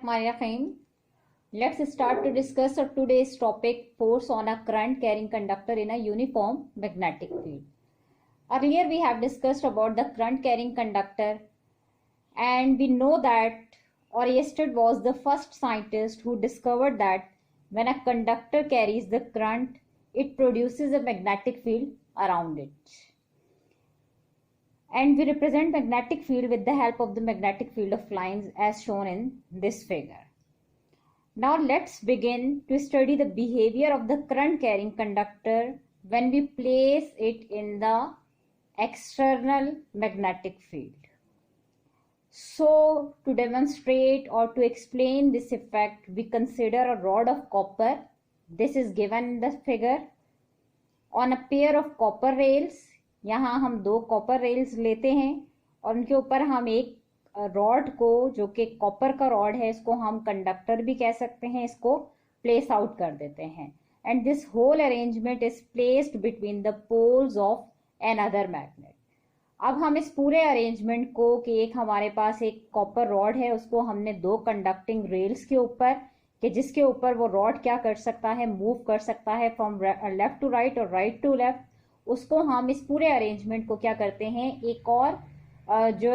Bismillahirrahmanirrahim. Let's start to discuss today's topic, force on a current carrying conductor in a uniform magnetic field. Earlier we have discussed about the current carrying conductor, and we know that Oersted was the first scientist who discovered that when a conductor carries the current, it produces a magnetic field around it. And we represent magnetic field with the help of the magnetic field of lines as shown in this figure. Now let's begin to study the behavior of the current carrying conductor when we place it in the external magnetic field. So to demonstrate or to explain this effect, we consider a rod of copper. This is given in the figure. On a pair of copper rails, यहाँ हम दो copper rails लेते हैं और उनके ऊपर हम एक रॉड को, जो कि कॉपर का रॉड है, इसको हम कंडक्टर भी कह सकते हैं, इसको प्लेस आउट कर देते हैं. And this whole arrangement is placed between the poles of an other magnet. अब हम इस पूरे अरेंजमेंट को, कि एक हमारे पास एक कॉपर रॉड है, उसको हमने दो कंडक्टिंग रेल्स के ऊपर, कि जिसके ऊपर वो रॉड क्या कर सकता है, मूव कर सकता है फ्रॉम लेफ्ट टू राइट और राइट टू लेफ्ट, उसको हम इस पूरे अरेंजमेंट को क्या करते हैं, एक और जो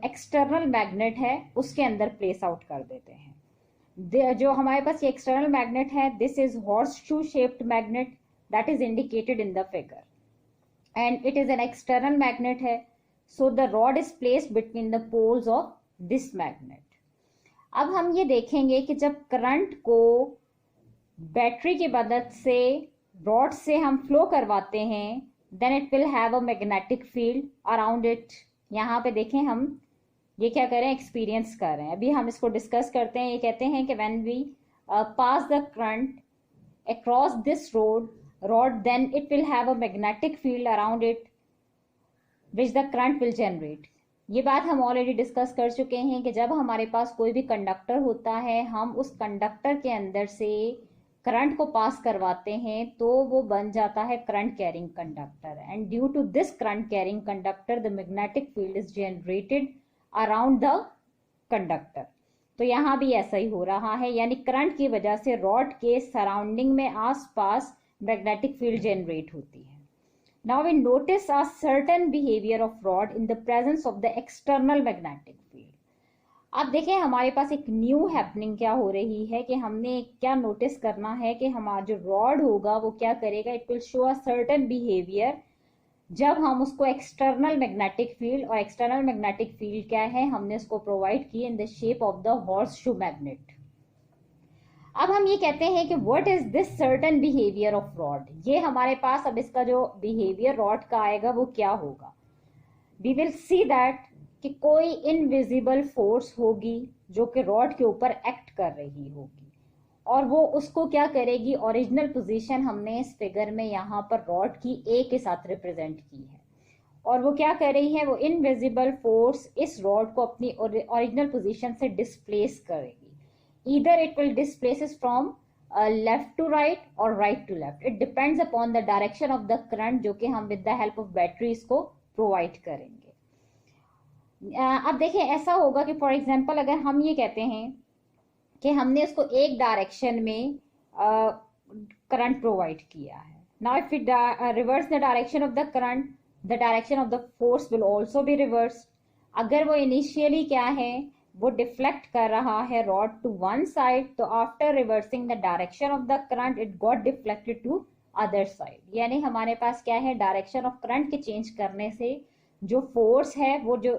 एक्सटर्नल मैग्नेट है उसके अंदर प्लेस आउट कर देते हैं. जो हमारे पास ये एक्सटर्नल मैग्नेट है, this is horseshoe shaped magnet that is indicated in the figure, and it is an external magnet है. So the rod is placed between the poles of this magnet. अब हम ये देखेंगे कि जब करंट को battery की मदद से रॉड से हम फ्लो करवाते हैं, then it will have a magnetic field around it. यहाँ पे देखें हम ये क्या करें, एक्सपीरियंस कर रहे हैं. अभी हम इसको डिस्कस करते हैं. ये कहते हैं कि when we pass the current across this rod, then it will have a magnetic field around it which the current will generate. ये बात हम ऑलरेडी डिस्कस कर चुके हैं कि जब हमारे पास कोई भी कंडक्टर होता है, हम उस कंडक्टर के अंदर से करंट को पास करवाते हैं तो वो बन जाता है current carrying conductor. And due to this current carrying conductor the magnetic field is generated around the conductor. तो यहाँ भी ऐसा ही हो रहा है, यानी करंट की वजह से रॉड के सराउंडिंग में आसपास मैग्नेटिक फील्ड जनरेट होती है. Now we notice a certain behaviour of rod in the presence of the external magnetic field. अब देखें हमारे पास एक न्यू हैपनिंग क्या हो रही है, कि हमने क्या नोटिस करना है कि हमारा जो रॉड होगा वो क्या करेगा, it will show a certain behaviour जब हम उसको एक्सटर्नल मैग्नेटिक फील्ड, और एक्सटर्नल मैग्नेटिक फील्ड क्या है, हमने उसको प्रोवाइड की in the shape of the horseshoe magnet. अब हम ये कहते हैं कि what is this certain behaviour of rod. ये हमारे पास अब इसका जो बिहेवियर रॉड का आएगा वो क्या होगा. वी विल सी दैट कि कोई इनविजिबल फोर्स होगी जो कि रॉड के ऊपर एक्ट कर रही होगी, और वो उसको क्या करेगी, ओरिजिनल पोजीशन हमने इस फिगर में यहाँ पर रॉड की ए के साथ रिप्रेजेंट की है, और वो क्या कर रही है, वो इनविजिबल फोर्स इस रॉड को अपनी ओरिजिनल पोजीशन से डिस्प्लेस करेगी. Either it will displaces from left to right और right to left. It depends upon the direction of the current, जो कि हम with the help of batteries को प्रोवाइड करेंगे. अब देखें ऐसा होगा कि फॉर एग्जांपल अगर हम ये कहते हैं कि हमने उसको एक डायरेक्शन में करंट प्रोवाइड किया है. Now if it reverse the direction of the current, the direction of the force will also be reverse. अगर वो इनिशियली क्या है, वो डिफ्लेक्ट कर रहा है रॉड टू वन साइड, तो after reversing the direction of the current it got deflected to other side. यानी हमारे पास क्या है, डायरेक्शन ऑफ करंट के चेंज करने से जो फोर्स है वो जो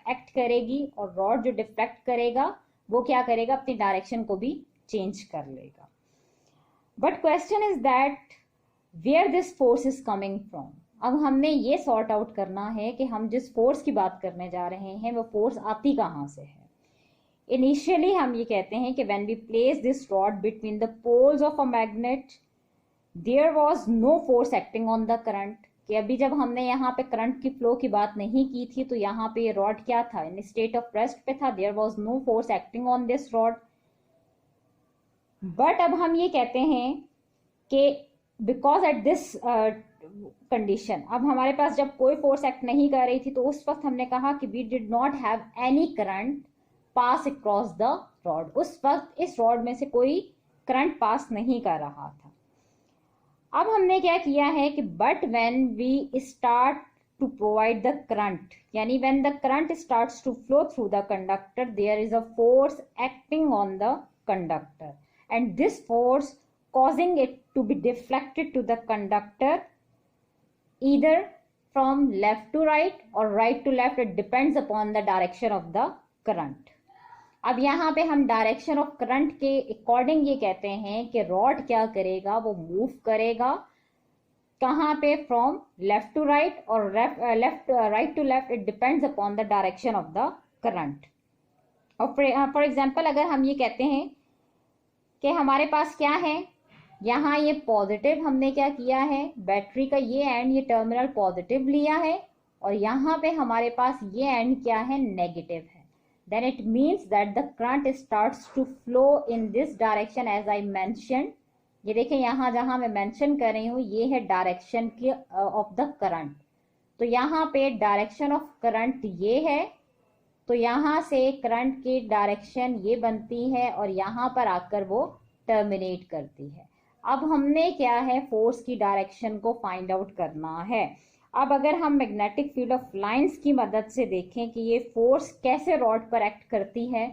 एक्ट करेगी, और रॉड जो डिफ्लेक्ट करेगा वो क्या करेगा, अपनी डायरेक्शन को भी चेंज कर लेगा. But question is that where this force is coming from. अब हमने ये सॉर्ट आउट करना है कि हम जिस फोर्स की बात करने जा रहे हैं वो फोर्स आती कहाँ से है. इनिशियली हम ये कहते हैं कि when we place this rod between the poles of a magnet there was no force acting on the current. कि अभी जब हमने यहाँ पे करंट की फ्लो की बात नहीं की थी, तो यहाँ पे ये रॉड क्या था, इन स्टेट ऑफ रेस्ट पे था. There was no force acting on this rod. But अब हम ये कहते हैं कि बिकॉज एट दिस कंडीशन, अब हमारे पास जब कोई फोर्स एक्ट नहीं कर रही थी, तो उस वक्त हमने कहा कि we did not have any current pass across the rod. उस वक्त इस रॉड में से कोई करंट पास नहीं कर रहा था। अब हमने क्या किया है कि but when we start to provide the current, यानी when the current starts to flow through the conductor, there is a force acting on the conductor and this force causing it to be deflected to the conductor either from left to right or right to left. It depends upon the direction of the current. अब यहाँ पे हम direction of current के according ये कहते हैं कि rod क्या करेगा, वो मूव करेगा कहाँ पे, फ्रॉम लेफ्ट टू राइट और left right to left. It depends upon the direction of the current. और फॉर एग्जाम्पल अगर हम ये कहते हैं कि हमारे पास क्या है, यहाँ ये पॉजिटिव हमने क्या किया है, बैटरी का ये एंड, ये टर्मिनल पॉजिटिव लिया है और यहाँ पे हमारे पास ये एंड क्या है, नेगेटिव है. Then it means that the current starts to flow in this direction as I mentioned. ये देखें यहाँ जहाँ मैं मेंशन कर रही हूँ ये है डायरेक्शन की ऑफ द करंट. तो यहाँ पे डायरेक्शन ऑफ करंट ये है, तो यहाँ से करंट की डायरेक्शन ये बनती है और यहाँ पर आकर वो टर्मिनेट करती है. अब हमने क्या है, फोर्स की डायरेक्शन को फाइंड आउट करना है. अब अगर हम मैग्नेटिक फील्ड ऑफ लाइंस की मदद से देखें कि ये फोर्स कैसे रॉड पर एक्ट करती है,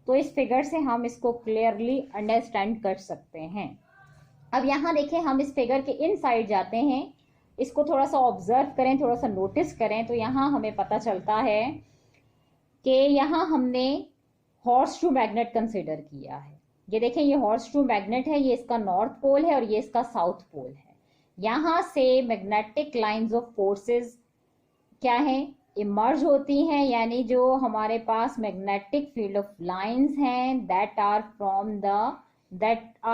तो इस फिगर से हम इसको क्लियरली अंडरस्टैंड कर सकते हैं. अब यहाँ देखें, हम इस फिगर के इन साइड जाते हैं, इसको थोड़ा सा ऑब्जर्व करें, थोड़ा सा नोटिस करें, तो यहाँ हमें पता चलता है कि यहाँ हमने हॉर्स शू मैग्नेट कंसिडर किया है. ये देखें, ये हॉर्स शू मैग्नेट है, ये इसका नॉर्थ पोल है और ये इसका साउथ पोल है. यहाँ से मैग्नेटिक लाइंस ऑफ फोर्सेस क्या है, इमर्ज होती हैं, यानी जो हमारे पास मैग्नेटिक फील्ड ऑफ लाइंस हैं that are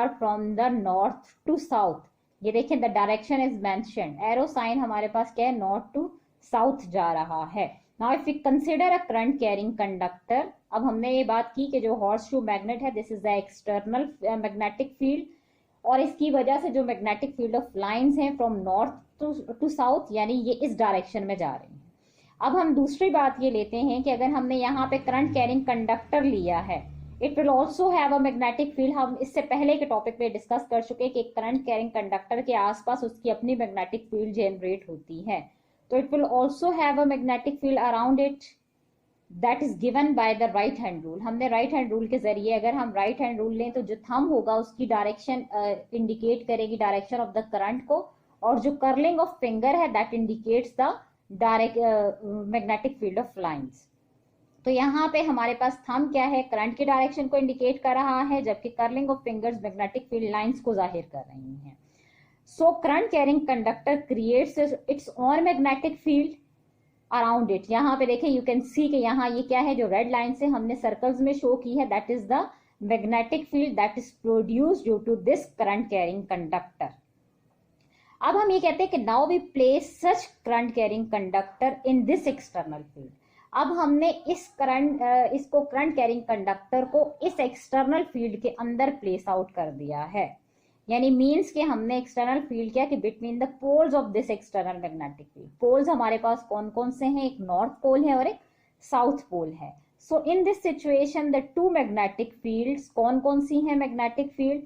from the north to south. ये देखें, the direction is mentioned, arrow sign हमारे पास क्या है, नॉर्थ टू साउथ जा रहा है. Now if we consider a current carrying conductor, अब हमने ये बात की कि जो हॉर्स शू मैग्नेट है this is the external magnetic field और इसकी वजह से जो मैग्नेटिक फील्ड ऑफ लाइंस हैं फ्रॉम नॉर्थ टू साउथ, यानी ये इस डायरेक्शन में जा रही हैं. अब हम दूसरी बात ये लेते हैं कि अगर हमने यहाँ पे करंट कैरिंग कंडक्टर लिया है, it will also have a magnetic field. हम इससे पहले के टॉपिक पे डिस्कस कर चुके हैं कि करंट कैरिंग कंडक्टर के आसपास उसकी अपनी मैग्नेटिक फील्ड जनरेट होती है. तो it will also have a magnetic field around it that is given by the right hand rule. हमने राइट हैंड रूल के जरिए, अगर हम राइट हैंड रूल लें तो जो थंब होगा उसकी डायरेक्शन इंडिकेट करेगी डायरेक्शन ऑफ द करंट को, और जो कर्लिंग ऑफ फिंगर है that indicates the direct magnetic field of lines. तो यहाँ पे हमारे पास थंब क्या है, करंट की डायरेक्शन को इंडिकेट कर रहा है, जबकि curling of fingers magnetic field lines को जाहिर कर रही हैं. So current carrying conductor creates its own magnetic field around it. यहाँ पे देखें, यू कैन सी कि यहाँ ये क्या है, जो रेड लाइन से हमने सर्कल्स में शो की है that is the magnetic field that is produced due to this current carrying conductor. अब हम ये कहते हैं कि now we place such current carrying conductor in this external field. अब हमने इसको करंट कैरिंग कंडक्टर को इस एक्सटर्नल फील्ड के अंदर प्लेस आउट कर दिया है, यानी मीन्स कि हमने एक्सटर्नल फील्ड किया कि between the poles of this external magnetic field. Poles हमारे पास कौन कौन से हैं, एक नॉर्थ पोल है और एक साउथ पोल है. So in this situation the two magnetic fields कौन कौन सी हैं, मैग्नेटिक फील्ड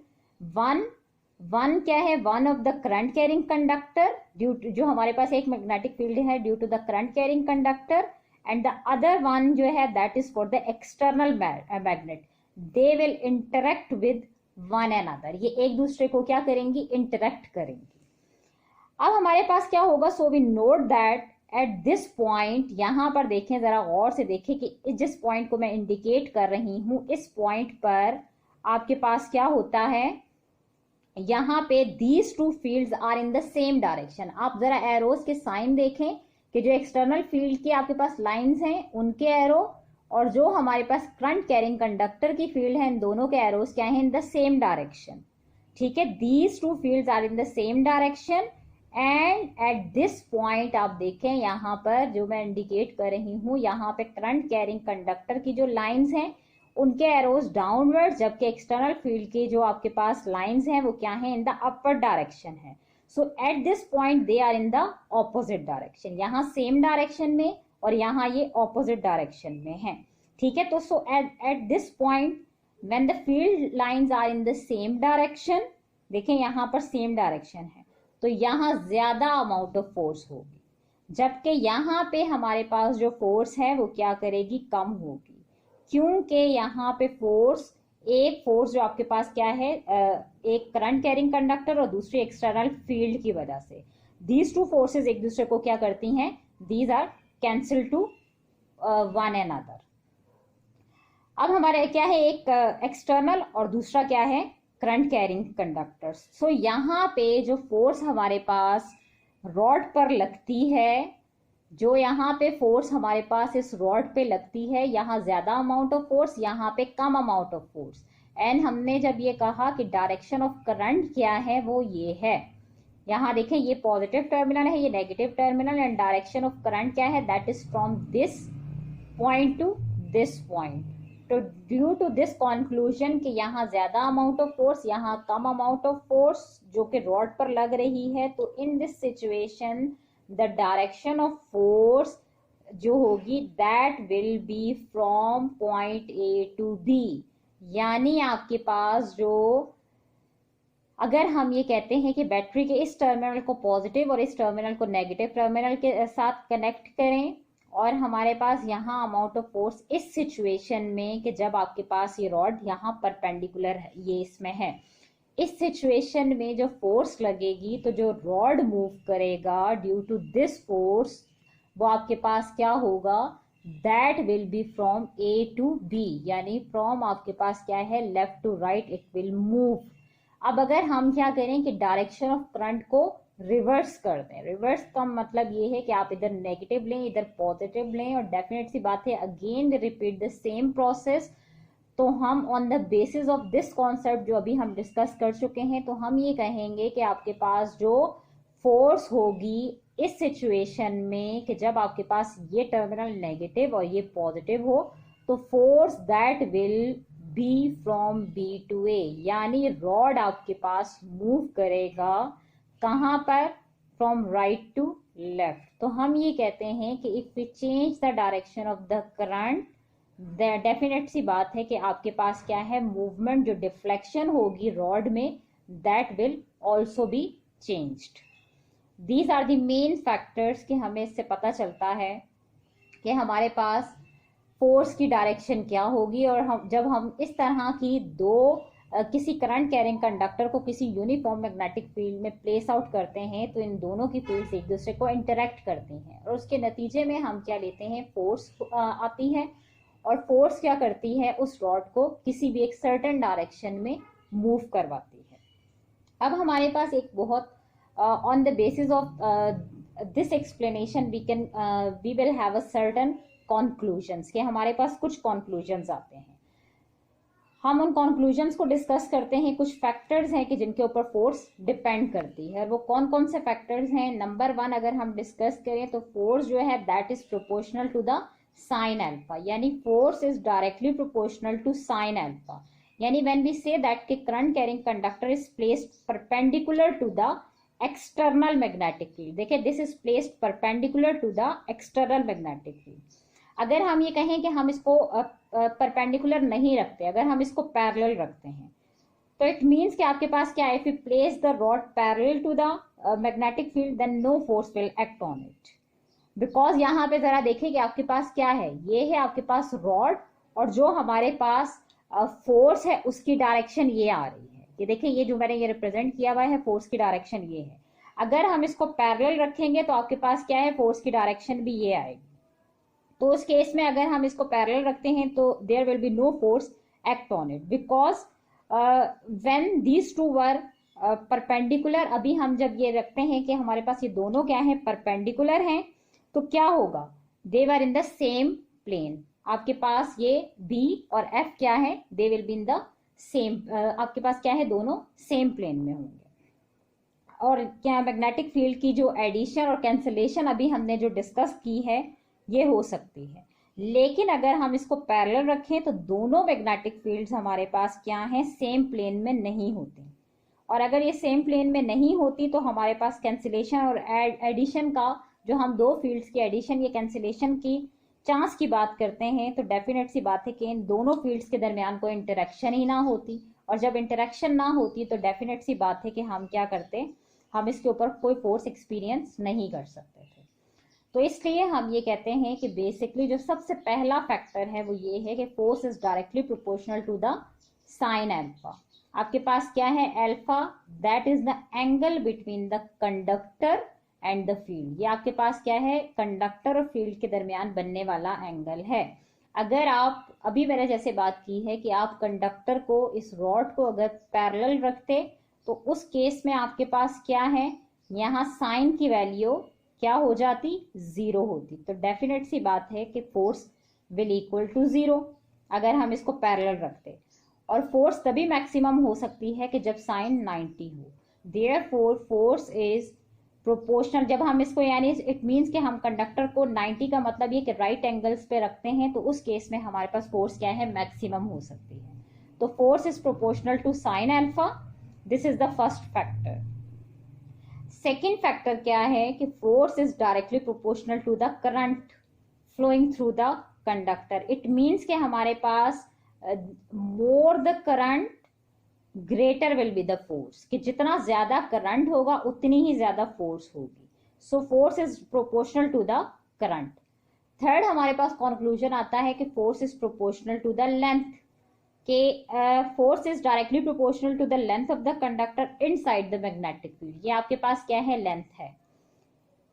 वन क्या है, one of the current carrying conductor, जो हमारे पास एक मैग्नेटिक फील्ड है due to the current carrying conductor, and the other one जो है that is for the external magnet. They will interact with one and other, ये एक दूसरे को क्या करेंगी, इंटरेक्ट करेंगी. अब हमारे पास क्या होगा, so we note that at this point, यहां पर देखें, जरा गौर से देखें कि जिस पॉइंट को मैं इंडिकेट कर रही हूं इस पॉइंट पर आपके पास क्या होता है, यहाँ पे these two fields are in the same direction. आप जरा एरोज के साइन देखें कि जो एक्सटर्नल फील्ड के आपके पास लाइंस हैं उनके एरो और जो हमारे पास करंट कैरिंग कंडक्टर की फील्ड है, इन दोनों के एरोस क्या है, इन द सेम डायरेक्शन. ठीक है, these two fields are in the same direction and at this point आप देखें यहाँ पर जो मैं इंडिकेट कर रही हूँ, यहाँ पे करंट कैरिंग कंडक्टर की जो लाइंस हैं उनके एरोस डाउनवर्ड, जबकि एक्सटर्नल फील्ड की जो आपके पास लाइंस हैं वो क्या है, इन द अपवर्ड डायरेक्शन है. So at this point they are in the opposite direction. यहाँ सेम डायरेक्शन में और यहाँ ये ऑपोजिट डायरेक्शन में है. ठीक है। तो so at this point when the field lines are in the same direction, देखें यहाँ पर सेम डायरेक्शन है, तो यहाँ ज्यादा अमाउंट ऑफ फोर्स होगी, जबकि यहाँ पे हमारे पास जो फोर्स है वो क्या करेगी, कम होगी, क्योंकि यहाँ पे फोर्स, एक फोर्स जो आपके पास क्या है, एक करंट कैरिंग कंडक्टर और दूसरी एक्सटर्नल फील्ड की वजह से, दीज टू फोर्सेस एक दूसरे को क्या करती हैं, these are cancel to one and other. अब हमारे क्या है, एक एक्सटर्नल और दूसरा क्या है, करंट कैरिंग कंडक्टर्स। सो यहाँ पे जो फोर्स हमारे पास रॉड पर लगती है, जो यहाँ पे फोर्स हमारे पास इस रॉड पे लगती है, यहाँ ज्यादा अमाउंट ऑफ फोर्स, यहाँ पे कम अमाउंट ऑफ फोर्स। एंड हमने जब ये कहा कि डायरेक्शन ऑफ करंट क्या है, वो ये है, यहाँ देखें ये पॉजिटिव टर्मिनल है, ये negative terminal, and direction of current क्या है, that is from this point two this point. तो ड्यू टू दिस कंक्लूजन कि यहाँ ज्यादा अमाउंट ऑफ फोर्स, यहाँ कम अमाउंट ऑफ फोर्स जो कि रॉड पर लग रही है, तो in this situation the direction of force जो होगी that will be from point A to B. यानी आपके पास जो, अगर हम ये कहते हैं कि बैटरी के इस टर्मिनल को पॉजिटिव और इस टर्मिनल को नेगेटिव टर्मिनल के साथ कनेक्ट करें, और हमारे पास यहाँ अमाउंट ऑफ फोर्स इस सिचुएशन में कि जब आपके पास ये रॉड यहाँ परपेंडिकुलर है, ये इसमें है, इस सिचुएशन में जो फोर्स लगेगी, तो जो रॉड मूव करेगा ड्यू टू दिस फोर्स, वो आपके पास क्या होगा, that will be from A to B, यानी फ्रॉम आपके पास क्या है, left to right it will move. अब अगर हम क्या करें कि डायरेक्शन ऑफ करंट को रिवर्स कर दें, रिवर्स का मतलब ये है कि आप इधर नेगेटिव लें, इधर पॉजिटिव लें, और डेफिनेट सी बात है again repeat the same process. तो हम on the basis of this concept जो अभी हम डिस्कस कर चुके हैं, तो हम ये कहेंगे कि आपके पास जो फोर्स होगी इस सिचुएशन में कि जब आपके पास ये टर्मिनल नेगेटिव और ये पॉजिटिव हो, तो force that will be from B to A, यानी रॉड आपके पास मूव करेगा कहाँ पर, फ्रॉम राइट टू लेफ्ट। तो हम ये कहते हैं कि if we change the direction of the current, definite सी बात है कि आपके पास क्या है, मूवमेंट जो डिफ्लेक्शन होगी रॉड में, that will also be changed. These are the main factors कि हमें इससे पता चलता है कि हमारे पास फोर्स की डायरेक्शन क्या होगी, और जब हम इस तरह की किसी करंट कैरिंग कंडक्टर को किसी यूनिफॉर्म मैग्नेटिक फील्ड में प्लेस आउट करते हैं, तो इन दोनों की फील्ड्स एक दूसरे को इंटरेक्ट करती हैं, और उसके नतीजे में हम क्या लेते हैं, फोर्स आती है, और फोर्स क्या करती है, उस रॉड को किसी भी एक सर्टेन डायरेक्शन में मूव करवाती है। अब हमारे पास एक बहुत on the basis of this explanation we will have a certain conclusions, कि हमारे पास कुछ कॉन्क्लूजन्स आते हैं। हम उन कॉन्क्लूजन्स को डिस्कस करते हैं, कुछ फैक्टर्स हैं कि जिनके ऊपर फोर्स डिपेंड करती है, वो कौन कौन से फैक्टर्स हैं। नंबर 1 अगर हम डिस्कस करें तो फोर्स जो है that is proportional to the sine alpha, यानी force is directly proportional to sine alpha. यानी व्हेन वी से दैट कि current carrying conductor is placed perpendicular to the external magnetic field, देखिए this is placed perpendicular to the external magnetic field. अगर हम ये कहें कि हम इसको परपेंडिकुलर नहीं रखते, अगर हम इसको पैरेलल रखते हैं, तो इट मीन्स कि आपके पास क्या है, if you place the rod parallel to the magnetic field then no force will act on it, because यहाँ पे जरा देखिए कि आपके पास क्या है, ये है आपके पास रॉड, और जो हमारे पास फोर्स है उसकी डायरेक्शन ये आ रही है, ये देखिए ये जो मैंने ये रिप्रेजेंट किया हुआ है, फोर्स की डायरेक्शन ये है। अगर हम इसको पैरेलल रखेंगे तो आपके पास क्या है, फोर्स की डायरेक्शन भी ये आएगी। तो उस केस में अगर हम इसको पैरेलल रखते हैं तो there will be no force act on it, because when these two were perpendicular. अभी हम जब ये रखते हैं कि हमारे पास ये दोनों क्या है, परपेंडिकुलर हैं, तो क्या होगा, दे वर इन द सेम प्लेन। आपके पास ये B और F क्या है, they will be in the same, आपके पास क्या है, दोनों सेम प्लेन में होंगे। और क्या मैग्नेटिक फील्ड की जो एडिशन और कैंसिलेशन अभी हमने जो डिस्कस की है ये हो सकती है, लेकिन अगर हम इसको पैरेलल रखें तो दोनों मैग्नेटिक फील्ड्स हमारे पास क्या हैं, सेम प्लेन में नहीं होती, और अगर ये सेम प्लेन में नहीं होती तो हमारे पास कैंसिलेशन और एडिशन का, जो हम दो फील्ड्स की एडिशन या कैंसिलेशन की चांस की बात करते हैं तो डेफिनेट सी बात है कि इन दोनों फील्ड्स के दरमियान कोई इंटरेक्शन ही ना होती, और जब इंटरेक्शन ना होती तो डेफिनेट सी बात है कि हम क्या करते, हम इसके ऊपर कोई फोर्स एक्सपीरियंस नहीं कर सकते थे। तो इसलिए हम ये कहते हैं कि बेसिकली जो सबसे पहला फैक्टर है वो ये है कि force is directly proportional to the sine alpha. आपके पास क्या है, alpha, that is the angle between the conductor and the field. ये आपके पास क्या है, कंडक्टर और फील्ड के दरमियान बनने वाला एंगल है। अगर आप अभी मैंने जैसे बात की है कि आप कंडक्टर को, इस रॉड को अगर पैरेलल रखते तो उस केस में आपके पास क्या है, यहाँ साइन की वैल्यू क्या हो जाती, 0 होती। तो डेफिनेट सी बात है कि फोर्स विल इक्वल टू 0 अगर हम इसको पैरेलल रखते। और फोर्स तभी मैक्सिमम हो सकती है कि जब साइन 90 हो। देयरफॉर फोर्स इज प्रोपोर्शनल, जब हम इसको यानी इट मीन्स कि हम कंडक्टर को 90 का मतलब ये कि राइट एंगल्स पे रखते हैं, तो उस केस में हमारे पास फोर्स क्या है, मैक्सिमम हो सकती है। तो force is proportional to sine alpha, this is the first factor. Second factor क्या है कि force is directly proportional to the current flowing through the conductor. It means कि हमारे पास more the current greater will be the force, कि जितना ज्यादा current होगा उतनी ही ज्यादा फोर्स होगी। So force is proportional to the current. Third हमारे पास कंक्लूजन आता है कि force is proportional to the length, के force is directly proportional to the length of the conductor inside the magnetic field. ये आपके पास क्या है, लेंथ है।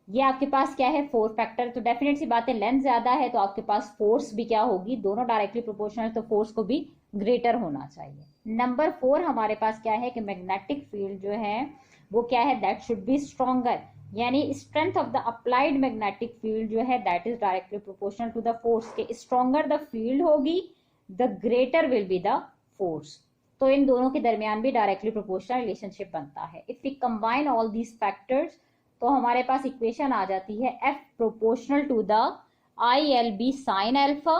ये आपके पास क्या है, 4 फैक्टर। तो डेफिनेट सी बात है, लेंथ ज्यादा है तो आपके पास फोर्स भी क्या होगी, दोनों डायरेक्टली प्रोपोर्शनल, तो फोर्स को भी ग्रेटर होना चाहिए। नंबर 4 हमारे पास क्या है कि मैग्नेटिक फील्ड जो है वो क्या है, दैट शुड बी स्ट्रॉन्गर, यानी strength of the applied magnetic field जो है that is directly proportional to the force, के स्ट्रॉन्गर द फील्ड होगी the greater will be the force. तो इन दोनों के दरमियान भी डायरेक्टली प्रोपोर्शनल रिलेशनशिप बनता है। If we combine all these factors तो हमारे पास इक्वेशन आ जाती है F proportional to the ILB sine alpha.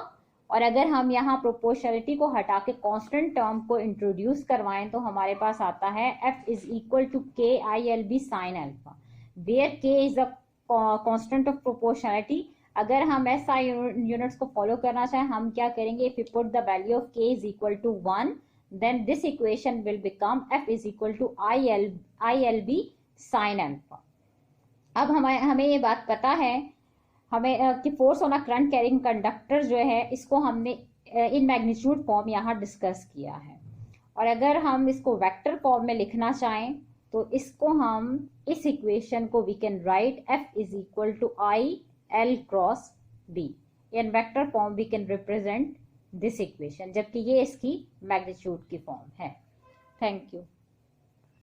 और अगर हम यहाँ प्रोपोर्शनलिटी को हटा के कांस्टेंट टर्म को इंट्रोड्यूस करवाएं तो हमारे पास आता है F is equal to K ILB sine alpha, where K is the constant of proportionality. अगर हम SI यूनिट्स को फॉलो करना चाहें, हम क्या करेंगे, if you put the value of K is equal to 1 then this equation will become F is equal to ILB sine alpha. अब हमें ये बात पता है हमें कि force on a current carrying conductor जो है इसको हमने इन मैग्नीट्यूड फॉर्म यहाँ डिस्कस किया है। और अगर हम इसको वेक्टर फॉर्म में लिखना चाहें तो इसको हम इस इक्वेशन को we can write F is equal to IL cross B। In vector form we can represent this equation, जबकि ये इसकी मैग्नीट्यूड की फॉर्म है। Thank you.